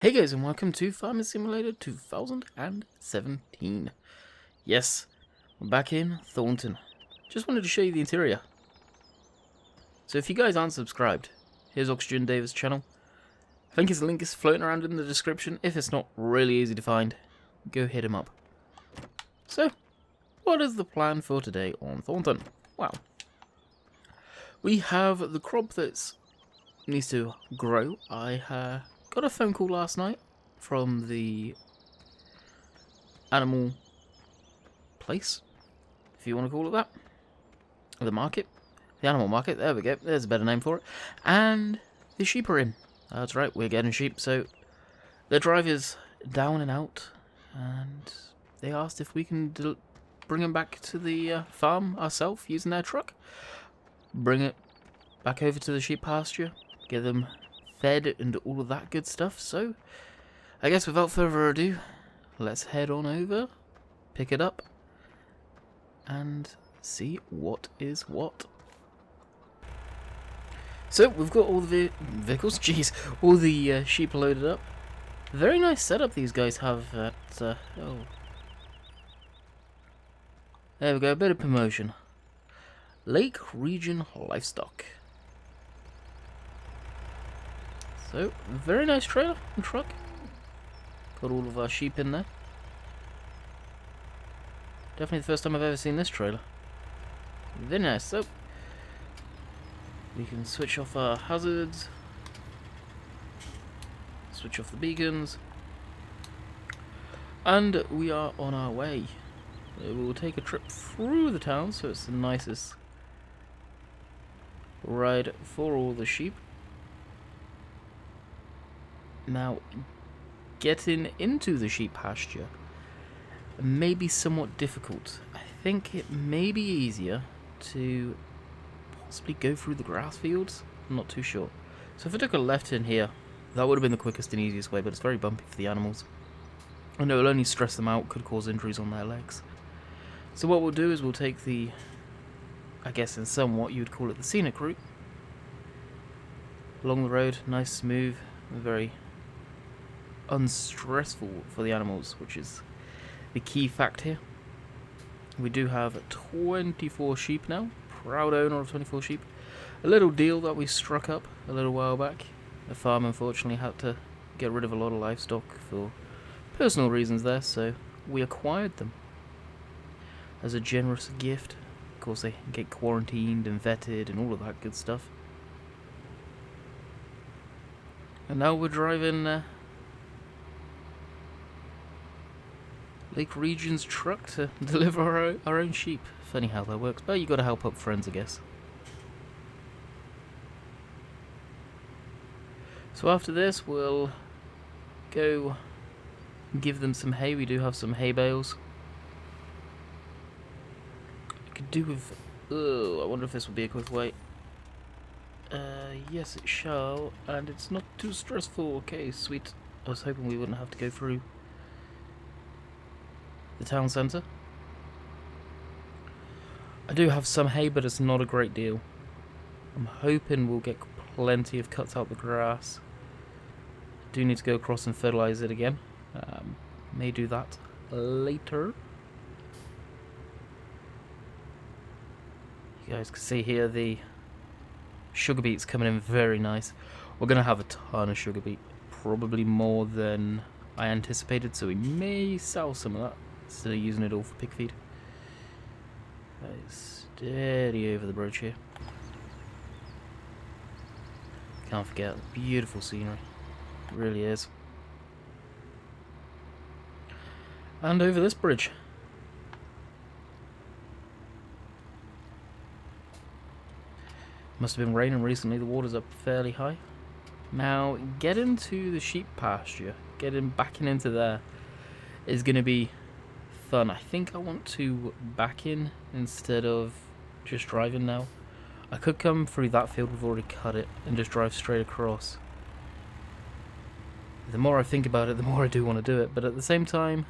Hey guys, and welcome to Farming Simulator 2017. Yes, we're back in Thornton. Just wanted to show you the interior. So if you guys aren't subscribed, here's Oxygen Davis' channel. I think his link is floating around in the description. If it's not, really easy to find. Go hit him up. So, what is the plan for today on Thornton? Well, we have the crop that needs to grow. I got a phone call last night from the animal place, if you want to call it that. The market. The animal market, there we go. There's a better name for it. And the sheep are in. That's right, we're getting sheep. So the drive is down and out. And they asked if we can bring them back to the farm ourselves using their truck. Bring it back over to the sheep pasture. Get them fed and all of that good stuff. So I guess without further ado, let's head on over, pick it up, and see what is what. So we've got all the vehicles, jeez, all the sheep loaded up. Very nice setup these guys have at, oh. There we go, a bit of promotion. Lake Region Livestock. So, very nice trailer and truck. Got all of our sheep in there. Definitely the first time I've ever seen this trailer. Very nice. So, we can switch off our hazards. Switch off the beacons. And we are on our way. We will take a trip through the town, so it's the nicest ride for all the sheep. Now, getting into the sheep pasture may be somewhat difficult. I think it may be easier to possibly go through the grass fields. I'm not too sure. So if I took a left in here, that would have been the quickest and easiest way, but it's very bumpy for the animals. I know it'll only stress them out, could cause injuries on their legs. So what we'll do is we'll take the, I guess in somewhat you'd call it the scenic route. Along the road, nice, smooth, very unstressful for the animals, which is the key fact here. We do have 24 sheep now, proud owner of 24 sheep. A little deal that we struck up a little while back. The farm unfortunately had to get rid of a lot of livestock for personal reasons there, so we acquired them as a generous gift. Of course they get quarantined and vetted and all of that good stuff. And now we're driving Lake Region's truck to deliver our own sheep. Funny how that works, but you gotta help up friends, I guess. So after this, we'll go give them some hay. We do have some hay bales. I could do with... I wonder if this will be a quick way. Yes it shall, and it's not too stressful. Okay, sweet. I was hoping we wouldn't have to go through the town centre. I do have some hay, but it's not a great deal. I'm hoping we'll get plenty of cuts out the grass. Do need to go across and fertilize it again. May do that later. You guys can see here the sugar beets coming in very nice. We're going to have a ton of sugar beet. Probably more than I anticipated, so we may sell some of that instead of using it all for pig feed. Steady over the bridge here. Can't forget the beautiful scenery. It really is. And over this bridge. Must have been raining recently, the water's up fairly high. Now, getting to the sheep pasture, backing into there, is going to be fun. I think I want to back in instead of just driving now. I could come through that field, we've already cut it, and just drive straight across. The more I think about it, the more I do want to do it, but at the same time,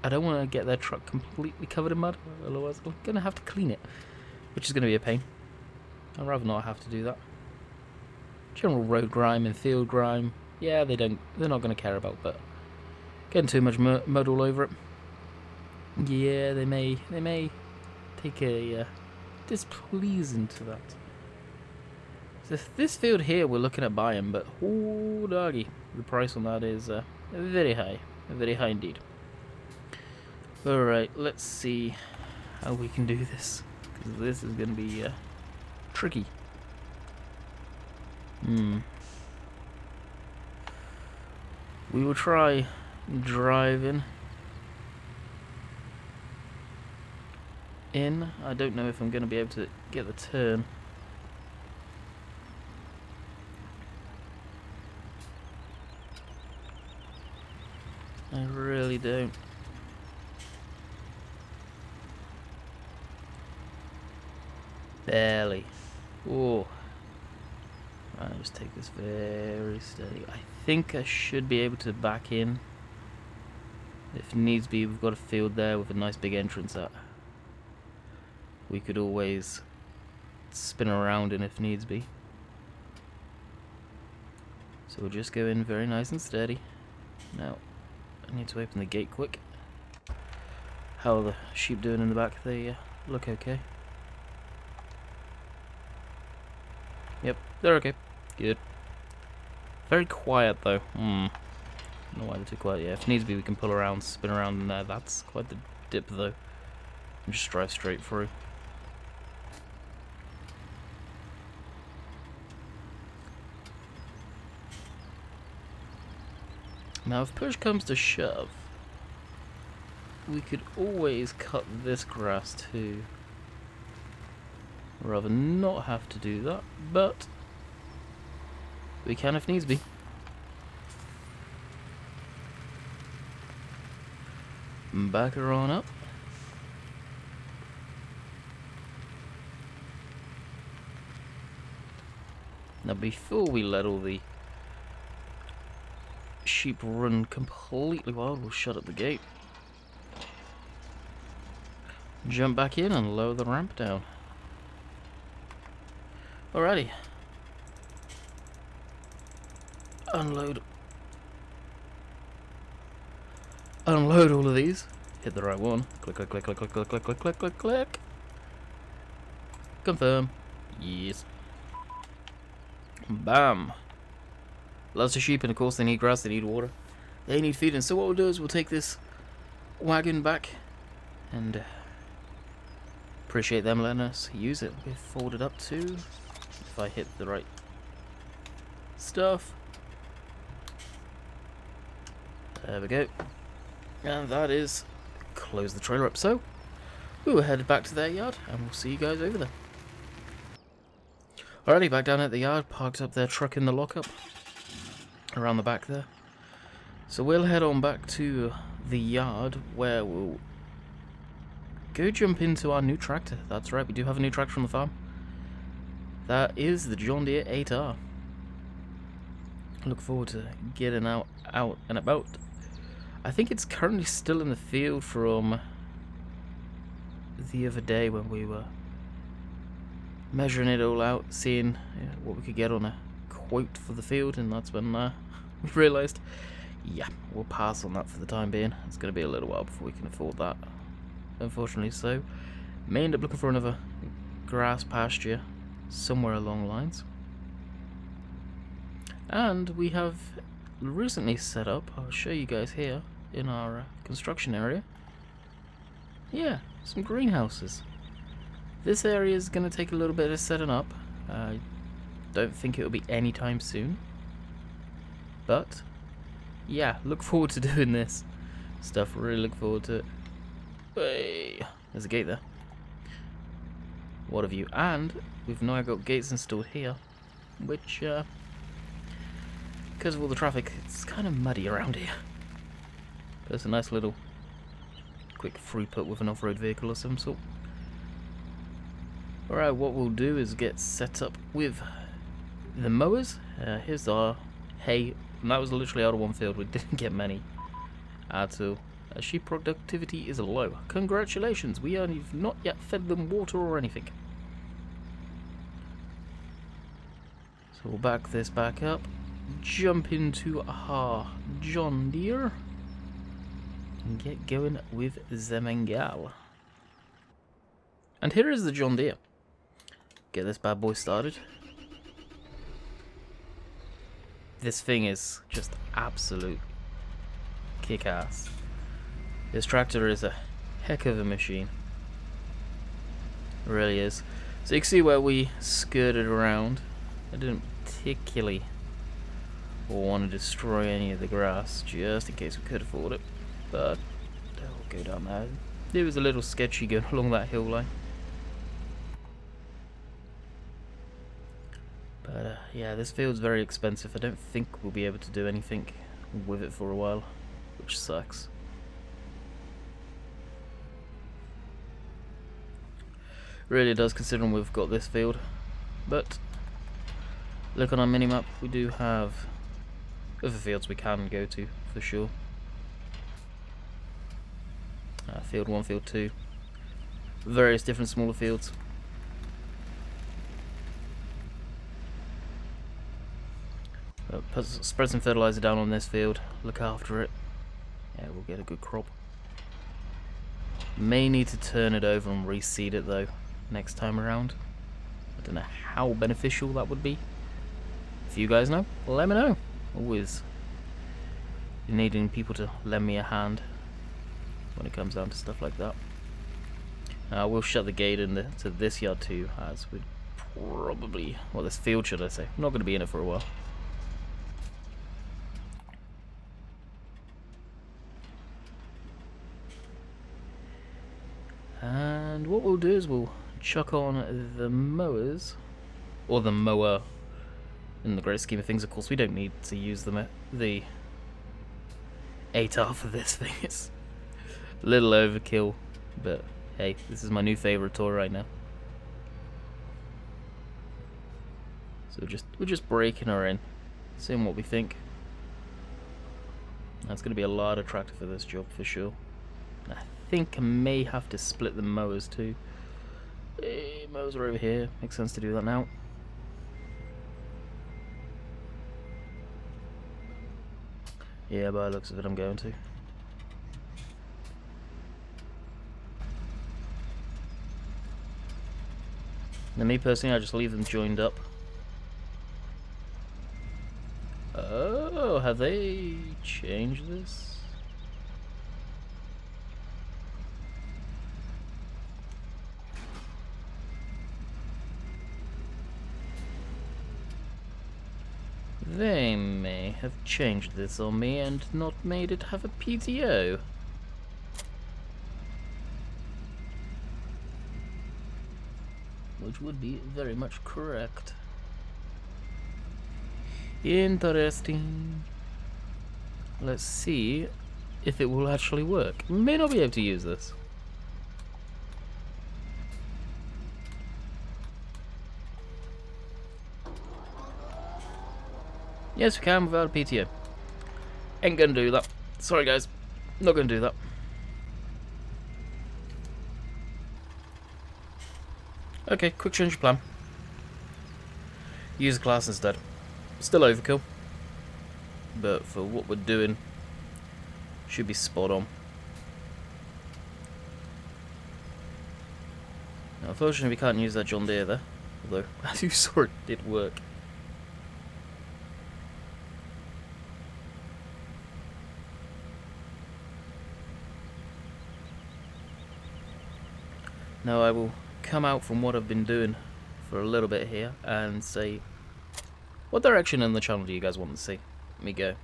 I don't want to get their truck completely covered in mud, otherwise I'm going to have to clean it, which is going to be a pain. I'd rather not have to do that. General road grime and field grime Yeah, they're not going to care about, but getting too much mud all over it. Yeah, they may take a displeasing to that. So this field here we're looking at buying, but oh doggy, the price on that is very high indeed. Alright, let's see how we can do this, because this is going to be tricky. We will try driving in. I don't know if I'm going to be able to get the turn. I really don't. Barely. Oh. I'll just take this very steady. I think I should be able to back in. If needs be, we've got a field there with a nice big entrance at. We could always spin around in if needs be. So we'll just go in very nice and steady. Now, I need to open the gate quick. How are the sheep doing in the back? They look okay. Yep, they're okay. Good. Very quiet though. I don't know why they're too quiet. Yeah, if needs be, we can pull around, spin around in there. That's quite the dip though. And just drive straight through. Now, if push comes to shove, we could always cut this grass too. Rather not have to do that, but we can if needs be. Back her on up. Now, before we let all the sheep run completely wild, we'll shut up the gate. Jump back in and lower the ramp down. Alrighty. Unload all of these. Hit the right one. Click, click, click, click, click, click, click, click, click, click, click. Confirm. Yes. Bam. Lots of sheep, and of course they need grass, they need water, they need feeding. So what we'll do is we'll take this wagon back and appreciate them letting us use it. We'll fold it up too, if I hit the right stuff. There we go. And that is close the trailer up. So we will head back to their yard and we'll see you guys over there. Alrighty, back down at the yard, parked up their truck in the lockup around the back there. So we'll head on back to the yard where we'll go jump into our new tractor. That's right, we do have a new tractor on the farm. That is the John Deere 8R. Look forward to getting out and about. I think it's currently still in the field from the other day when we were measuring it all out, seeing what we could get on a quote for the field, and that's when we realised, yeah, we'll pass on that for the time being. It's going to be a little while before we can afford that, unfortunately. So may end up looking for another grass pasture somewhere along the lines. And we have recently set up, I'll show you guys here in our construction area, yeah, some greenhouses. This area is going to take a little bit of setting up. I don't think it'll be anytime soon, but yeah, look forward to doing this stuff. Really look forward to it. Hey, there's a gate there. What a view. And we've now got gates installed here, which because of all the traffic, it's kind of muddy around here. But it's a nice little quick throughput with an off-road vehicle of some sort. Alright, what we'll do is get set up with the mowers. Here's our hay, and that was literally out of one field. We didn't get many at all. Sheep productivity is low. Congratulations, we have not yet fed them water or anything. So we'll back this back up. jump into our John Deere and get going with the Mangal. And here is the John Deere. Get this bad boy started. This thing is just absolute kick-ass. This tractor is a heck of a machine. It really is. So you can see where we skirted around. I didn't particularly want to destroy any of the grass, just in case we could afford it. But I'll go down there. It was a little sketchy going along that hill line. But yeah, this field's very expensive. I don't think we'll be able to do anything with it for a while, which sucks. Really does, considering we've got this field. But look on our minimap, we do have other fields we can go to for sure. Field 1, field 2, various different smaller fields. Spread some fertilizer down on this field, look after it. Yeah, we'll get a good crop. May need to turn it over and reseed it though next time around. I don't know how beneficial that would be. If you guys know, let me know. Always needing people to lend me a hand when it comes down to stuff like that. We'll shut the gate to this yard too, as we'd probably, well, this field should I say, I'm not going to be in it for a while. And what we'll do is we'll chuck on the mowers, or the mower. In the great scheme of things, of course, we don't need to use the 8R for this thing. It's a little overkill, but hey, this is my new favourite toy right now. So we're just breaking her in, seeing what we think. That's going to be a lot of tractor for this job for sure. I think I may have to split the mowers too. Mowers are over here. Makes sense to do that now. Yeah, by the looks of it, I'm going to. Now, me personally, I just leave them joined up. Oh, have they changed this? They may have changed this on me and not made it have a PTO. Which would be very much correct. Interesting. Let's see if it will actually work. May not be able to use this. Yes, we can without a PTO. Ain't gonna do that. Sorry guys, not gonna do that. Okay, quick change of plan. Use a class instead. Still overkill, but for what we're doing, should be spot on. Now, unfortunately, we can't use that John Deere there, although as you saw, it did work. Now I will come out from what I've been doing for a little bit here and say, what direction in the channel do you guys want to see me go?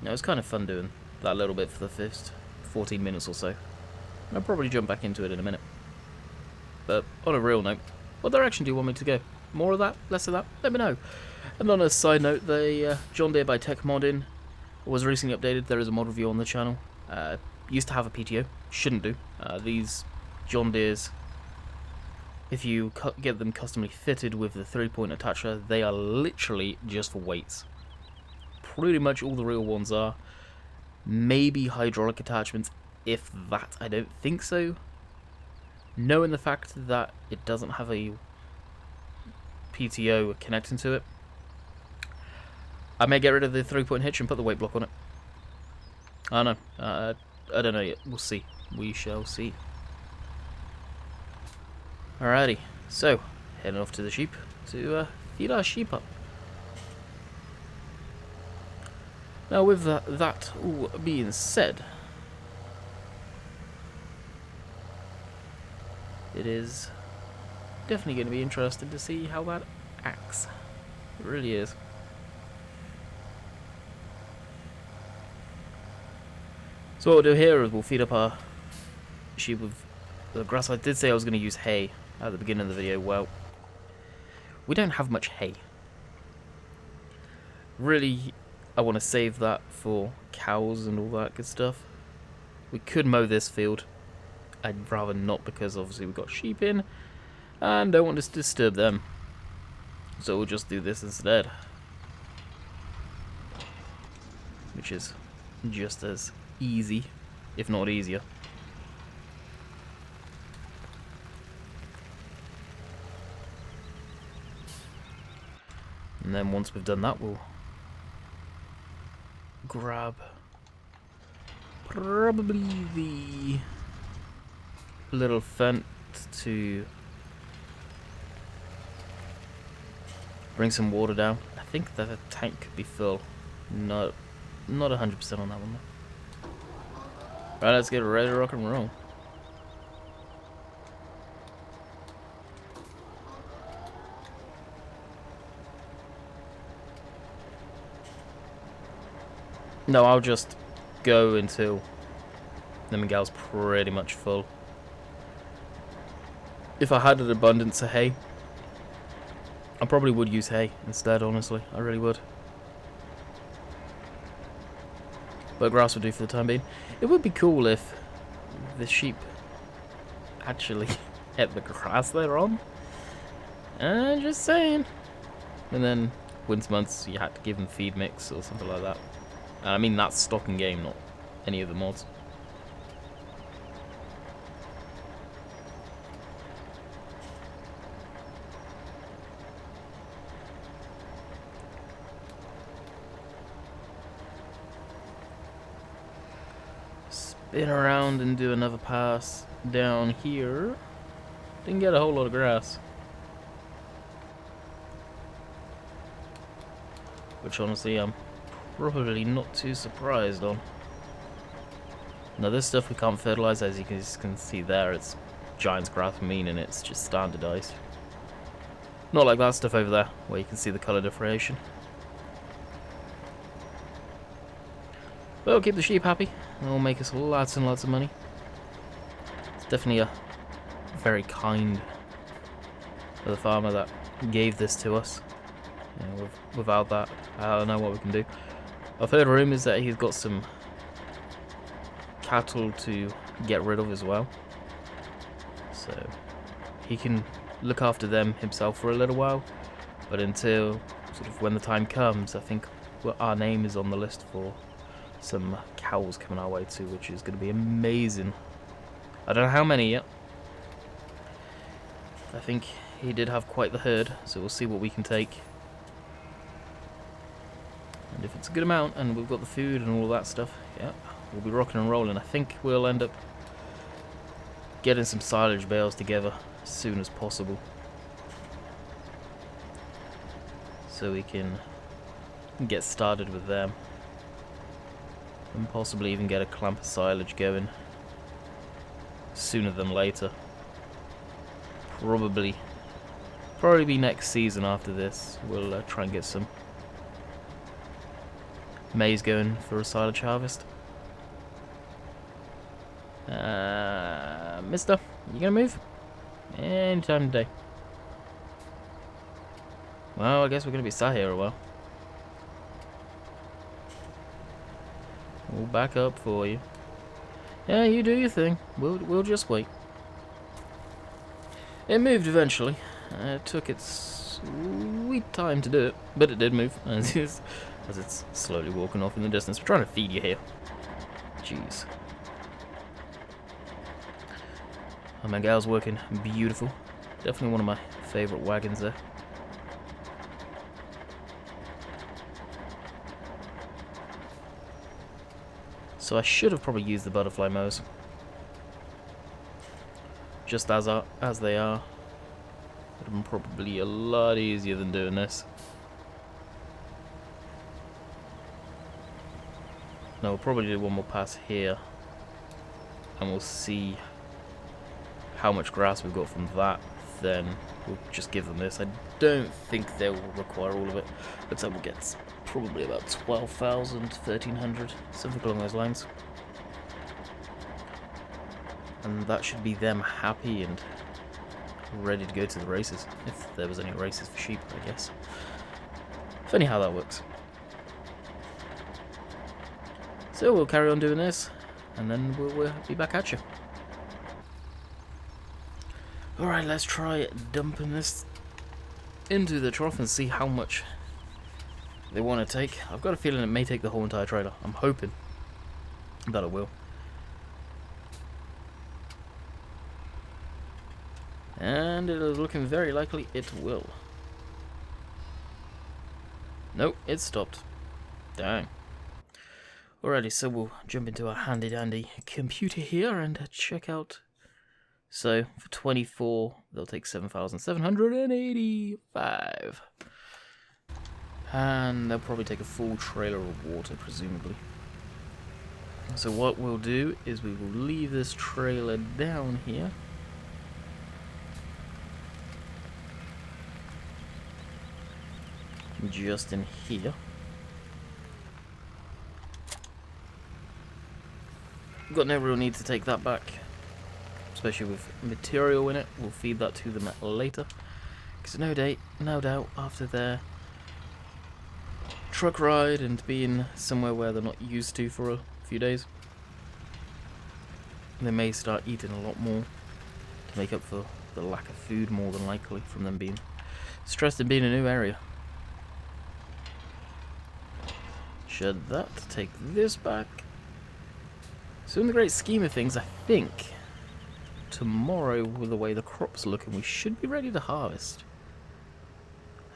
Now, it was kind of fun doing that little bit for the first 14 minutes or so. I'll probably jump back into it in a minute. But on a real note, what direction do you want me to go? More of that? Less of that? Let me know. And on a side note, the John Deere by Tech Modding was recently updated. There is a mod review on the channel. Used to have a PTO. Shouldn't do. These John Deeres, if you get them customly fitted with the 3-point attacher, they are literally just for weights. Pretty much all the real ones are. Maybe hydraulic attachments, if that. I don't think so. Knowing the fact that it doesn't have a PTO connecting to it, I may get rid of the 3-point hitch and put the weight block on it. I don't know. I don't know yet. We'll see. We shall see. Alrighty. So, heading off to the sheep to feed our sheep up. Now, with that all being said, it is definitely going to be interesting to see how that acts. It really is. So what we'll do here is we'll feed up our sheep with the grass. I did say I was going to use hay at the beginning of the video. Well, we don't have much hay. Really, I want to save that for cows and all that good stuff. We could mow this field. I'd rather not, because obviously we've got sheep in and don't want to disturb them. So we'll just do this instead, which is just as easy, if not easier. And then once we've done that, we'll grab probably the little fence to bring some water down. I think that the tank could be full. Not 100% on that one though. Right, let's get ready to rock and roll. No, I'll just go until the Miguel's pretty much full. If I had an abundance of hay, I probably would use hay instead, honestly. I really would. But grass would do for the time being. It would be cool if the sheep actually ate the grass they're on. Just saying. And then winter months you had to give them feed mix or something like that. I mean, that's stock and game, not any of the mods. Spin around and do another pass down here. Didn't get a whole lot of grass, which honestly I'm probably not too surprised on. Now this stuff we can't fertilize, as you can see there. It's Giant's grass mean and it's just standardized. Not like that stuff over there where you can see the color differentiation. But it'll keep the sheep happy. It'll make us lots and lots of money. It's definitely a very kind of the farmer that gave this to us. You know, without that, I don't know what we can do. I've heard rumours that he's got some cattle to get rid of as well. So he can look after them himself for a little while. But until sort of when the time comes, I think our name is on the list for some cows coming our way too, which is going to be amazing. I don't know how many yet. I think he did have quite the herd, so we'll see what we can take. And if it's a good amount and we've got the food and all that stuff, yeah, we'll be rocking and rolling. I think we'll end up getting some silage bales together as soon as possible, so we can get started with them. And possibly even get a clump of silage going sooner than later. Probably be next season after this. We'll try and get some maize going for a silage harvest. Mister, you gonna move? Anytime today. Well, I guess we're gonna be sat here a while. We'll back up for you. Yeah, you do your thing. We'll just wait. It moved eventually. It took its sweet time to do it, but it did move as it's slowly walking off in the distance. We're trying to feed you here. Jeez. Oh, my gal's working beautiful. Definitely one of my favourite wagons there. So I should have probably used the butterfly mows. Just as they are. Would have been probably a lot easier than doing this. No, we'll probably do one more pass here. And we'll see how much grass we've got from that. Then we'll just give them this. I don't think they will require all of it. Looks like we'll get probably about 12,000, 1,300, something along those lines. And that should be them happy and ready to go to the races. If there was any races for sheep, I guess. Funny how that works. So we'll carry on doing this, and then we'll be back at you. Alright, let's try dumping this into the trough and see how much they want to take. I've got a feeling it may take the whole entire trailer. I'm hoping that it will. And it is looking very likely it will. Nope, it stopped. Dang. Alrighty, so we'll jump into our handy dandy computer here and check out. So for 24, they'll take 7,785. And they'll probably take a full trailer of water, presumably. So what we'll do is we will leave this trailer down here. Just in here. Got no real need to take that back, especially with material in it. We'll feed that to them later, because no doubt after their truck ride and being somewhere where they're not used to for a few days, they may start eating a lot more to make up for the lack of food, more than likely, from them being stressed and being in a new area. Should that take this back? So in the great scheme of things, I think tomorrow, with the way the crop's looking, we should be ready to harvest.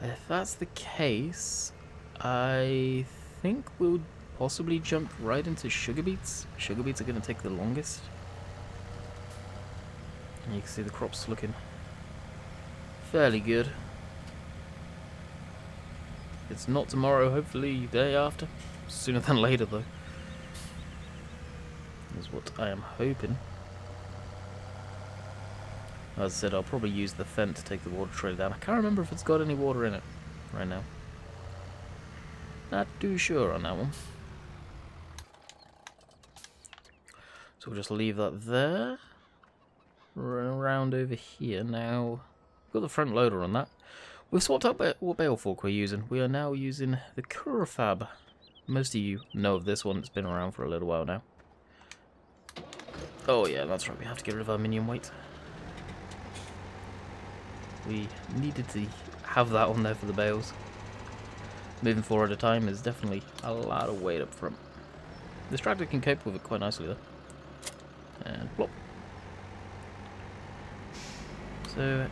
And if that's the case, I think we'll possibly jump right into sugar beets. Sugar beets are going to take the longest. And you can see the crop's looking fairly good. It's not tomorrow, hopefully the day after. Sooner than later, though. Is what I am hoping. As I said, I'll probably use the fence to take the water trailer down. I can't remember if it's got any water in it right now. Not too sure on that one. So we'll just leave that there. Run around over here. Now, we've got the front loader on that. We've swapped out what bale fork we're using. We are now using the Curafab. Most of you know of this one. It's been around for a little while now. Oh yeah, that's right. We have to get rid of our minion weight. We needed to have that on there for the bales. Moving 4 at a time is definitely a lot of weight up front. This tractor can cope with it quite nicely though. And plop. So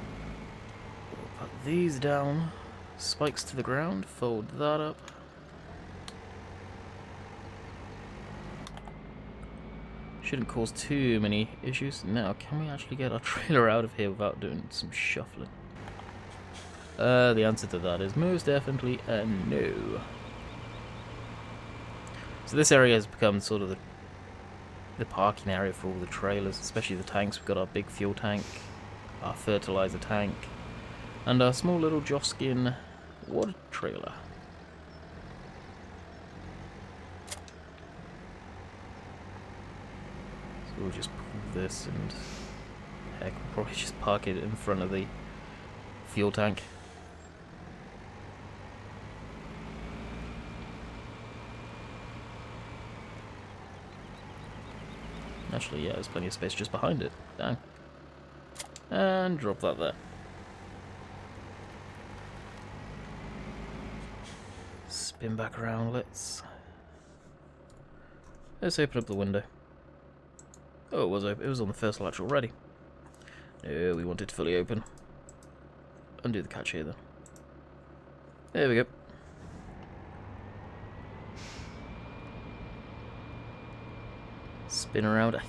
we'll put these down. Spikes to the ground. Fold that up. Shouldn't cause too many issues. Now, can we actually get our trailer out of here without doing some shuffling? The answer to that is most definitely a no. So this area has become sort of the parking area for all the trailers, especially the tanks. We've got our big fuel tank, our fertilizer tank, and our small little Joskin water trailer. We'll just pull this and heck, we'll probably just park it in front of the fuel tank. Actually, yeah, there's plenty of space just behind it. Dang. And drop that there. Spin back around, let's open up the window. Oh, it was open. It was on the first latch already. No, we want it fully open. Undo the catch here, then. There we go. Spin around. I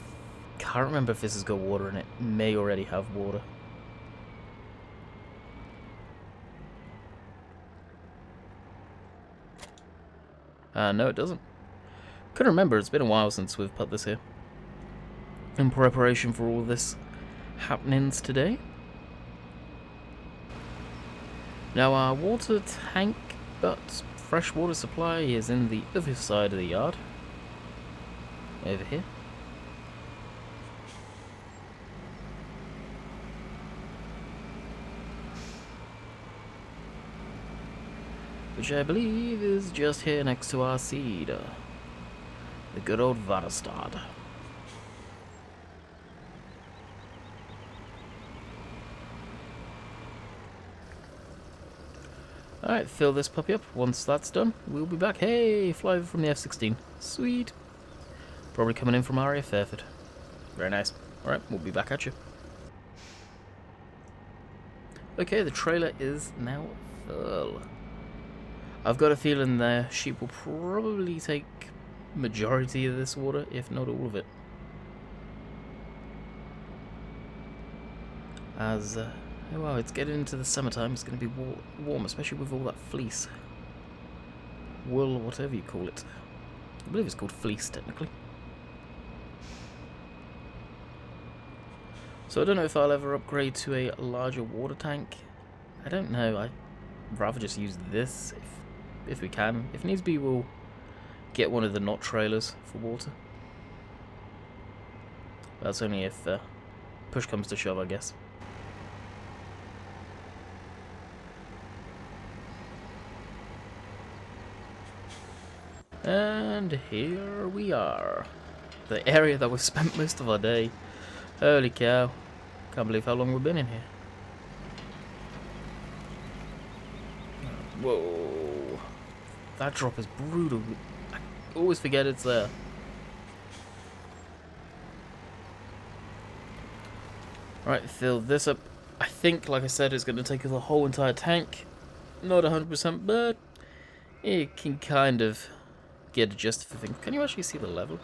can't remember if this has got water in it. May already have water. No, it doesn't. Couldn't remember. It's been a while since we've put this here. In preparation for all this happenings today. Now our water tank, but fresh water supply is in the other side of the yard. Over here. Which I believe is just here next to our seed. The good old Varastad. Alright, fill this puppy up. Once that's done, we'll be back. Hey, fly over from the F-16. Sweet. Probably coming in from RAF Fairford. Very nice. Alright, we'll be back at you. Okay, the trailer is now full. I've got a feeling the sheep will probably take majority of this water, if not all of it. As, well, it's getting into the summertime, it's going to be warm, especially with all that fleece. Wool, whatever you call it. I believe it's called fleece, technically. So I don't know if I'll ever upgrade to a larger water tank. I don't know, I'd rather just use this if we can. If needs be, we'll get one of the knot trailers for water. That's only if push comes to shove, I guess. And here we are. The area that we spent most of our day. Holy cow. Can't believe how long we've been in here. Whoa. That drop is brutal. I always forget it's there. Right, fill this up. I think, like I said, it's going to take the whole entire tank. Not 100%, but it can kind of get adjusted for things. Can you actually see the level?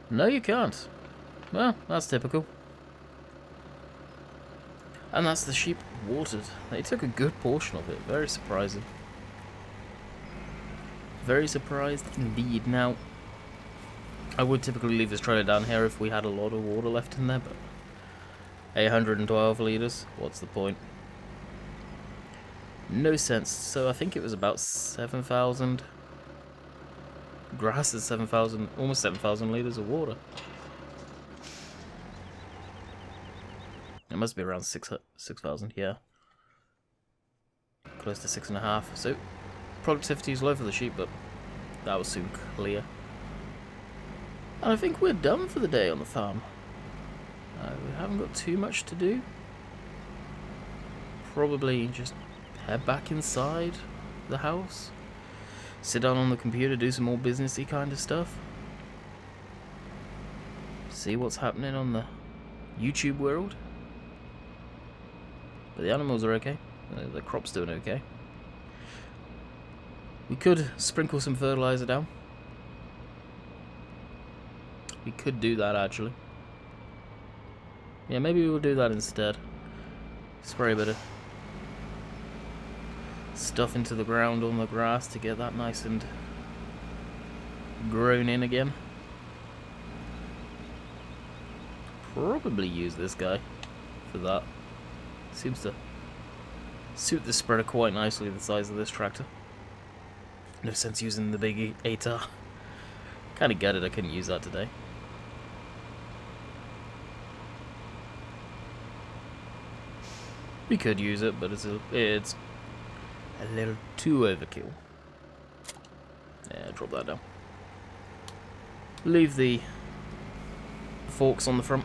No, you can't. Well, that's typical. And that's the sheep watered. They took a good portion of it. Very surprising. Very surprised indeed. Now, I would typically leave this trailer down here if we had a lot of water left in there, but 812 litres, what's the point? No sense. So I think it was about 7,000. Grass is 7,000, almost 7,000 litres of water. It must be around 6,000, yeah. Close to 6.5. So productivity is low for the sheep, but that will soon clear. And I think we're done for the day on the farm. We haven't got too much to do. Probably just head back inside the house. Sit down on the computer, do some more businessy kind of stuff. See what's happening on the YouTube world. But the animals are okay. The crop's doing okay. We could sprinkle some fertilizer down. We could do that actually. Yeah, maybe we'll do that instead. Spray a bit of stuff into the ground on the grass to get that nice and grown in again. Probably use this guy for that. Seems to suit the spreader quite nicely, the size of this tractor. No sense using the big 8R. Kinda gutted I couldn't use that today. We could use it, but it's a little too overkill. Yeah, drop that down. Leave the forks on the front.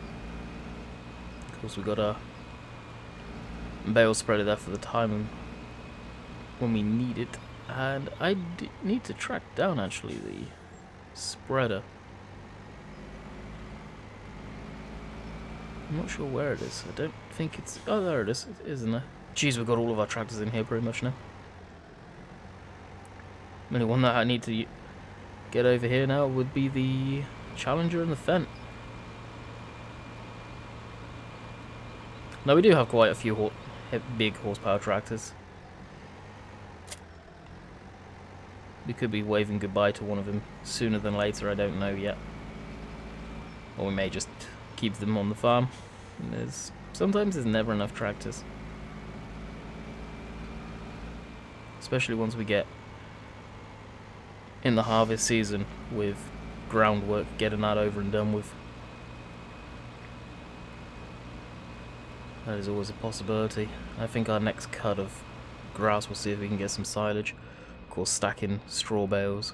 Of course, we got our bale spreader there for the time when we need it. And I need to track down actually the spreader. I'm not sure where it is. I don't think it's... Oh, there it is. It is, isn't there? Jeez, we've got all of our tractors in here pretty much now. The only one that I need to get over here now would be the Challenger and the Fendt. Now we do have quite a few big horsepower tractors. We could be waving goodbye to one of them sooner than later, I don't know yet. Or we may just keep them on the farm. Sometimes there's never enough tractors. Especially once we get in the harvest season with groundwork, getting that over and done with. That is always a possibility. I think our next cut of grass, we'll see if we can get some silage. Of course, stacking straw bales.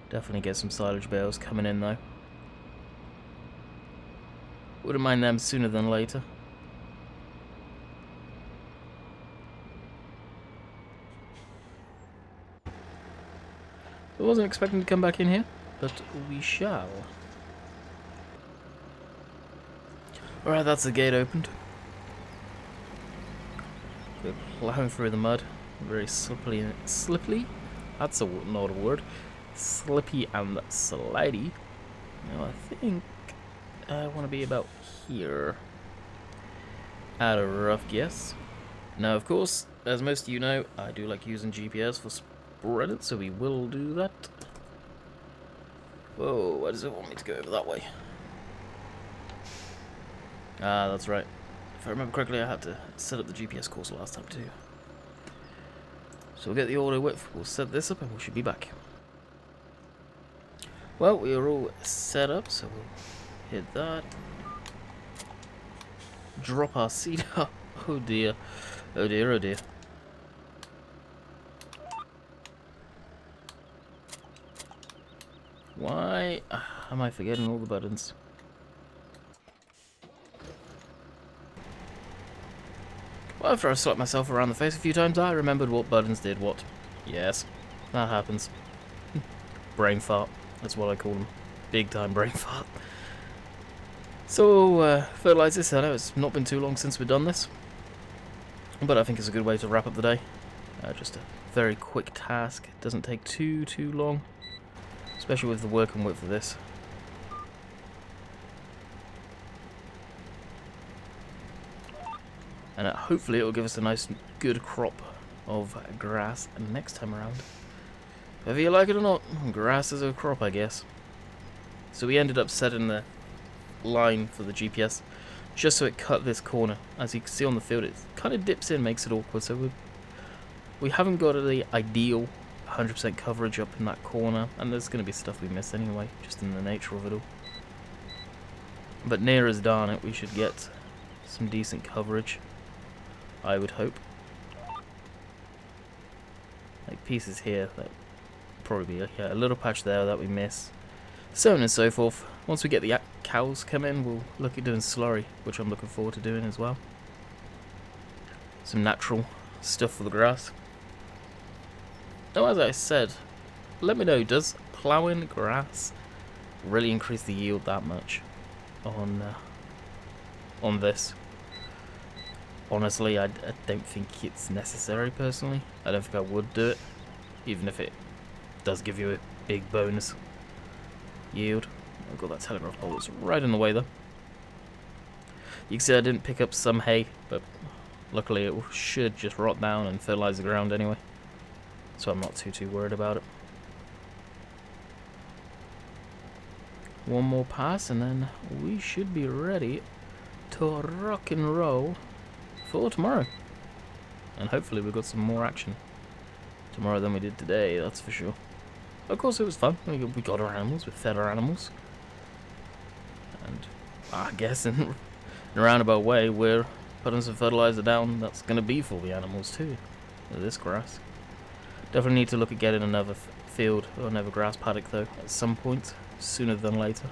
Definitely get some silage bales coming in though. Wouldn't mind them sooner than later. I wasn't expecting to come back in here, but we shall. Alright, that's the gate opened. We're plowing through the mud. Very slippy. That's not a word. Slippy and slidey. Now I think I want to be about here. At a rough guess. Now, of course, as most of you know, I do like using GPS for spreading, so we will do that. Whoa, why does it want me to go over that way? Ah, that's right. If I remember correctly, I had to set up the GPS course last time too. So we'll get the auto width, we'll set this up, and we should be back. Well, we are all set up, so we'll hit that. Drop our seed. Oh dear. Oh dear, oh dear. Why am I forgetting all the buttons? Well, after I slapped myself around the face a few times, I remembered what buttons did what. Yes, that happens. Brain fart, that's what I call them. Big time brain fart. So, fertilize this. I know it's not been too long since we've done this, but I think it's a good way to wrap up the day. Just a very quick task. It doesn't take too long, especially with the working width of this. And hopefully it will give us a nice, good crop of grass next time around. Whether you like it or not, grass is a crop, I guess. So we ended up setting the line for the GPS just so it cut this corner. As you can see on the field, it kind of dips in, makes it awkward. So we haven't got the ideal 100% coverage up in that corner, and there's going to be stuff we miss anyway, just in the nature of it all. But near as darn it, we should get some decent coverage, I would hope. Like pieces here, that probably be a little patch there that we miss. So on and so forth. Once we get the cows come in, we'll look at doing slurry, which I'm looking forward to doing as well. Some natural stuff for the grass. Now, as I said, let me know, does ploughing grass really increase the yield that much on this? Honestly, I don't think it's necessary, personally. I don't think I would do it, even if it does give you a big bonus yield. I've got that telegraph pole that's right in the way, though. You can see I didn't pick up some hay, but luckily it should just rot down and fertilize the ground anyway. So I'm not too worried about it. One more pass and then we should be ready to rock and roll for tomorrow. And hopefully we've got some more action tomorrow than we did today, that's for sure. Of course it was fun. We got our animals, we fed our animals. And I guess in a roundabout way we're putting some fertilizer down that's going to be for the animals too. This grass. Definitely need to look at getting another field or another grass paddock though at some point, sooner than later.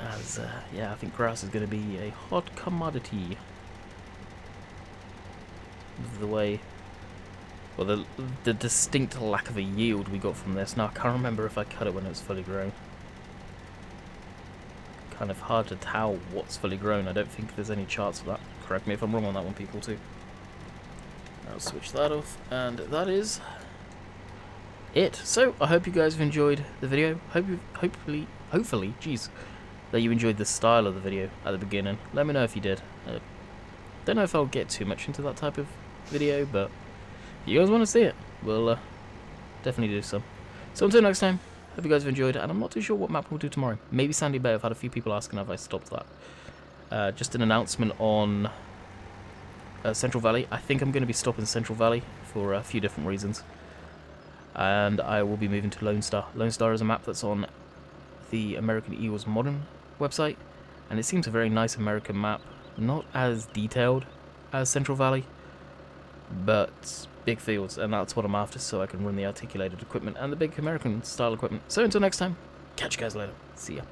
As yeah, I think grass is going to be a hot commodity. The way, well, the distinct lack of a yield we got from this. Now I can't remember if I cut it when it was fully grown. Kind of hard to tell what's fully grown. I don't think there's any charts for that. Correct me if I'm wrong on that one, people too. I'll switch that off, and that is it. So I hope you guys have enjoyed the video. Hopefully, jeez, that you enjoyed the style of the video at the beginning. Let me know if you did. Don't know if I'll get too much into that type of video, but if you guys want to see it, we'll definitely do some. So until next time, hope you guys have enjoyed, and I'm not too sure what map we'll do tomorrow. Maybe Sandy Bay. I've had a few people asking have I stopped that. Just an announcement on Central Valley. I think I'm going to be stopping Central Valley for a few different reasons. And I will be moving to Lone Star. Lone Star is a map that's on the American Eagles Modern website, and it seems a very nice American map. Not as detailed as Central Valley, but big fields, and that's what I'm after, so I can run the articulated equipment and the big American style equipment. So until next time, catch you guys later. See ya.